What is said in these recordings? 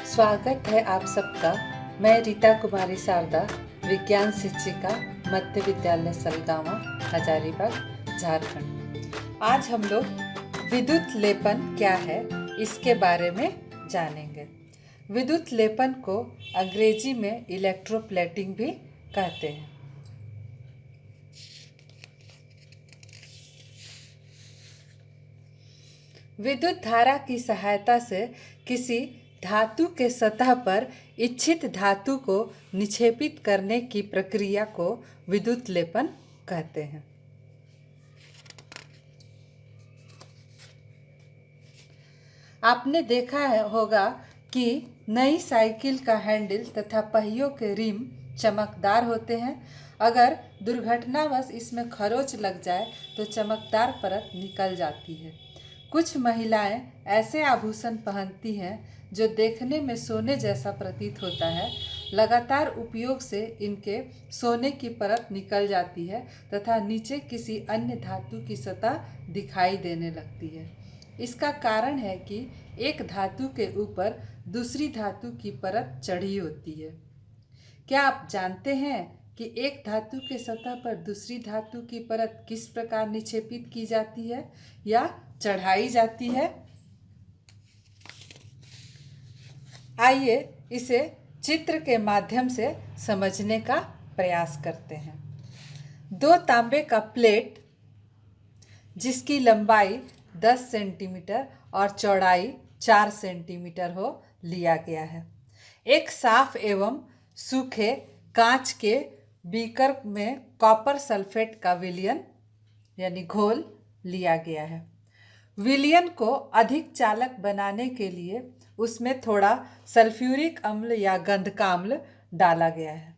स्वागत है आप सबका। मैं रीता कुमारी शारदा, विज्ञान शिक्षिका, मध्य विद्यालय सलगावा, हजारीबाग, झारखंड। आज हम लोग विद्युत लेपन क्या है इसके बारे में जानेंगे। विद्युत लेपन को अंग्रेजी में इलेक्ट्रोप्लेटिंग भी कहते हैं। विद्युत धारा की सहायता से किसी धातु के सतह पर इच्छित धातु को निक्षेपित करने की प्रक्रिया को विद्युत लेपन कहते हैं। आपने देखा होगा कि नई साइकिल का हैंडल तथा पहियों के रिम चमकदार होते हैं। अगर दुर्घटनावश इसमें खरोंच लग जाए तो चमकदार परत निकल जाती है। कुछ महिलाएं ऐसे आभूषण पहनती हैं जो देखने में सोने जैसा प्रतीत होता है। लगातार उपयोग से इनके सोने की परत निकल जाती है तथा नीचे किसी अन्य धातु की सतह दिखाई देने लगती है। इसका कारण है कि एक धातु के ऊपर दूसरी धातु की परत चढ़ी होती है। क्या आप जानते हैं कि एक धातु के सतह पर दूसरी धातु की परत किस प्रकार निक्षेपित की जाती है या चढ़ाई जाती है? आइए इसे चित्र के माध्यम से समझने का प्रयास करते हैं। दो तांबे का प्लेट जिसकी लंबाई 10 सेंटीमीटर और चौड़ाई 4 सेंटीमीटर हो लिया गया है। एक साफ एवं सूखे कांच के बीकर में कॉपर सल्फेट का विलयन यानी घोल लिया गया है। विलयन को अधिक चालक बनाने के लिए उसमें थोड़ा सल्फ्यूरिक अम्ल या गंधकाम्ल डाला गया है।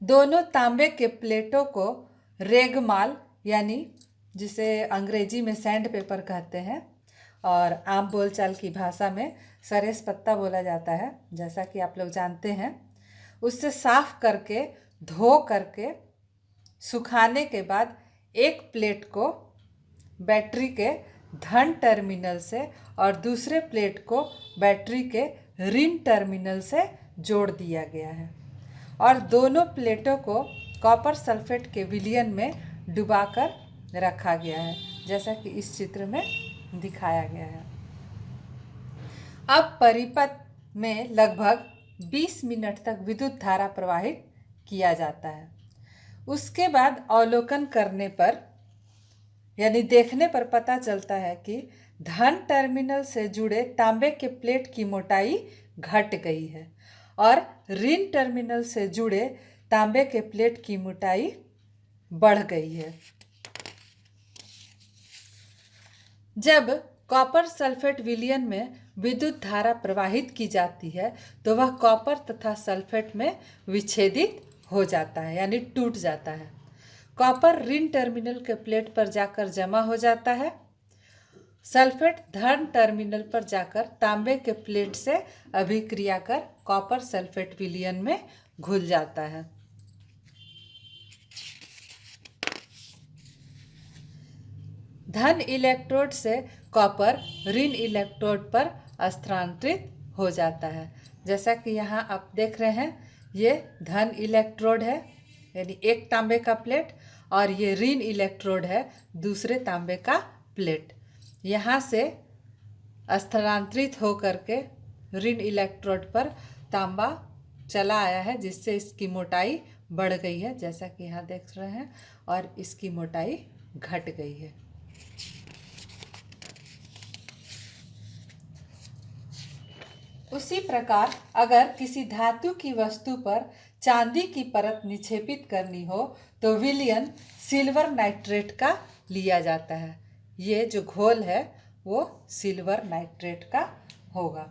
दोनों तांबे के प्लेटों को रेगमाल यानी जिसे अंग्रेजी में सैंड पेपर कहते हैं और आम बोलचाल की भाषा में सरेस पत्ता बोला जाता है, जैसा कि आप लोग जानते हैं, उससे साफ करके धो करके सुखाने के बाद एक प्लेट को बैटरी के धन टर्मिनल से और दूसरे प्लेट को बैटरी के ऋण टर्मिनल से जोड़ दिया गया है और दोनों प्लेटों को कॉपर सल्फेट के विलयन में डुबाकर रखा गया है, जैसा कि इस चित्र में दिखाया गया है। अब परिपथ में लगभग 20 मिनट तक विद्युत धारा प्रवाहित किया जाता है। उसके बाद अवलोकन करने पर यानी देखने पर पता चलता है कि धन टर्मिनल से जुड़े तांबे के प्लेट की मोटाई घट गई है और ऋण टर्मिनल से जुड़े तांबे के प्लेट की मोटाई बढ़ गई है। जब कॉपर सल्फेट विलयन में विद्युत धारा प्रवाहित की जाती है तो वह कॉपर तथा सल्फेट में विच्छेदित हो जाता है यानी टूट जाता है। कॉपर ऋण टर्मिनल के प्लेट पर जाकर जमा हो जाता है। सल्फेट धन टर्मिनल पर जाकर तांबे के प्लेट से अभिक्रिया कर कॉपर सल्फेट विलयन में घुल जाता है। धन इलेक्ट्रोड से कॉपर ऋण इलेक्ट्रोड पर स्थानांतरित हो जाता है। जैसा कि यहाँ आप देख रहे हैं, ये धन इलेक्ट्रोड है यानी एक तांबे का प्लेट और ये ऋण इलेक्ट्रोड है दूसरे तांबे का प्लेट। यहाँ से स्थानांतरित होकर के ऋण इलेक्ट्रोड पर तांबा चला आया है जिससे इसकी मोटाई बढ़ गई है, जैसा कि यहाँ देख रहे हैं, और इसकी मोटाई घट गई है। उसी प्रकार अगर किसी धातु की वस्तु पर चांदी की परत निक्षेपित करनी हो तो विलयन सिल्वर नाइट्रेट का लिया जाता है। ये जो घोल है वो सिल्वर नाइट्रेट का होगा।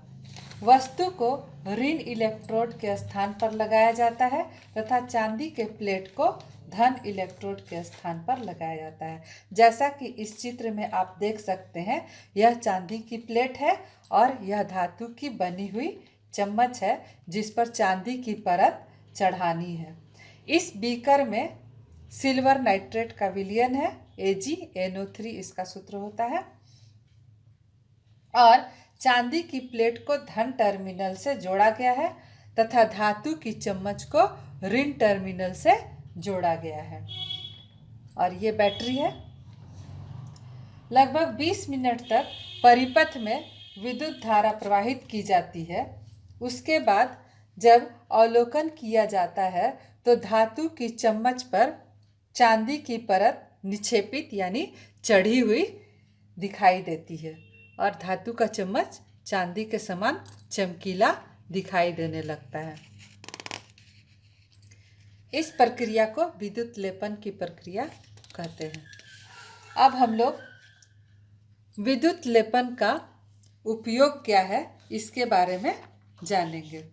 वस्तु को ऋण इलेक्ट्रोड के स्थान पर लगाया जाता है तथा चांदी के प्लेट को धन इलेक्ट्रोड के स्थान पर लगाया जाता है। जैसा कि इस चित्र में आप देख सकते हैं, यह चांदी की प्लेट है और यह धातु की बनी हुई चम्मच है जिस पर चांदी की परत चढ़ानी है। इस बीकर में सिल्वर नाइट्रेट का विलयन है, AgNO3 इसका सूत्र होता है, और चांदी की प्लेट को धन टर्मिनल से जोड़ा गया है तथा धातु की चम्मच को ऋण टर्मिनल से जोड़ा गया है। और ये बैटरी है। लगभग 20 मिनट तक परिपथ में विद्युत धारा प्रवाहित की जाती है। उसके बाद जब अवलोकन किया जाता है तो धातु की चम्मच पर चांदी की परत निक्षेपित यानी चढ़ी हुई दिखाई देती है और धातु का चम्मच चांदी के समान चमकीला दिखाई देने लगता है। इस प्रक्रिया को विद्युत लेपन की प्रक्रिया कहते हैं। अब हम लोग विद्युत लेपन का उपयोग क्या है इसके बारे में जानेंगे।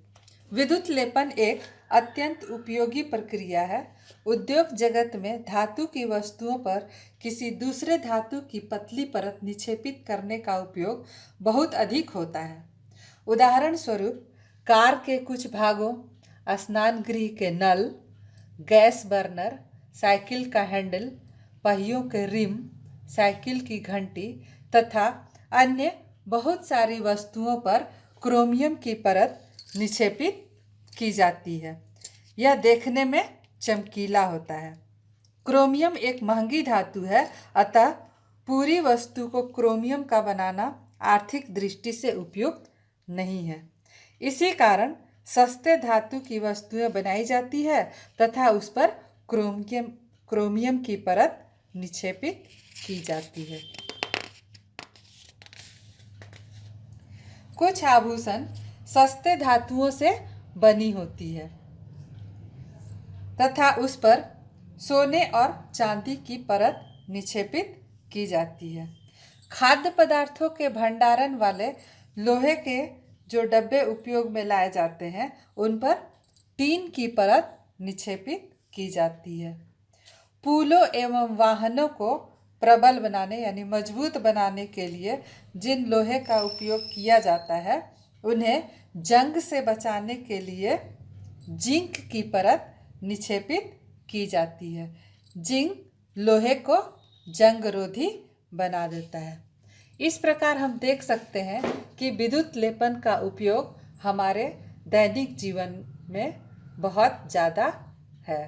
विद्युत लेपन एक अत्यंत उपयोगी प्रक्रिया है। उद्योग जगत में धातु की वस्तुओं पर किसी दूसरे धातु की पतली परत निक्षेपित करने का उपयोग बहुत अधिक होता है। उदाहरण स्वरूप कार के कुछ भागों, स्नान गृह के नल, गैस बर्नर, साइकिल का हैंडल, पहियों के रिम, साइकिल की घंटी तथा अन्य बहुत सारी वस्तुओं पर क्रोमियम की परत निक्षेपित की जाती है। यह देखने में चमकीला होता है। क्रोमियम एक महंगी धातु है, अतः पूरी वस्तु को क्रोमियम का बनाना आर्थिक दृष्टि से उपयुक्त नहीं है। इसी कारण सस्ते धातु की वस्तुएं बनाई जाती है तथा उस पर क्रोमियम की परत निक्षेपित की जाती है। कुछ आभूषण सस्ते धातुओं से बनी होती है तथा उस पर सोने और चांदी की परत निक्षेपित की जाती है। खाद्य पदार्थों के भंडारण वाले लोहे के जो डब्बे उपयोग में लाए जाते हैं उन पर टीन की परत निक्षेपित की जाती है। पुलों एवं वाहनों को प्रबल बनाने यानी मजबूत बनाने के लिए जिन लोहे का उपयोग किया जाता है उन्हें जंग से बचाने के लिए जिंक की परत निक्षेपित की जाती है। जिंक लोहे को जंगरोधी बना देता है। इस प्रकार हम देख सकते हैं कि विद्युत लेपन का उपयोग हमारे दैनिक जीवन में बहुत ज़्यादा है।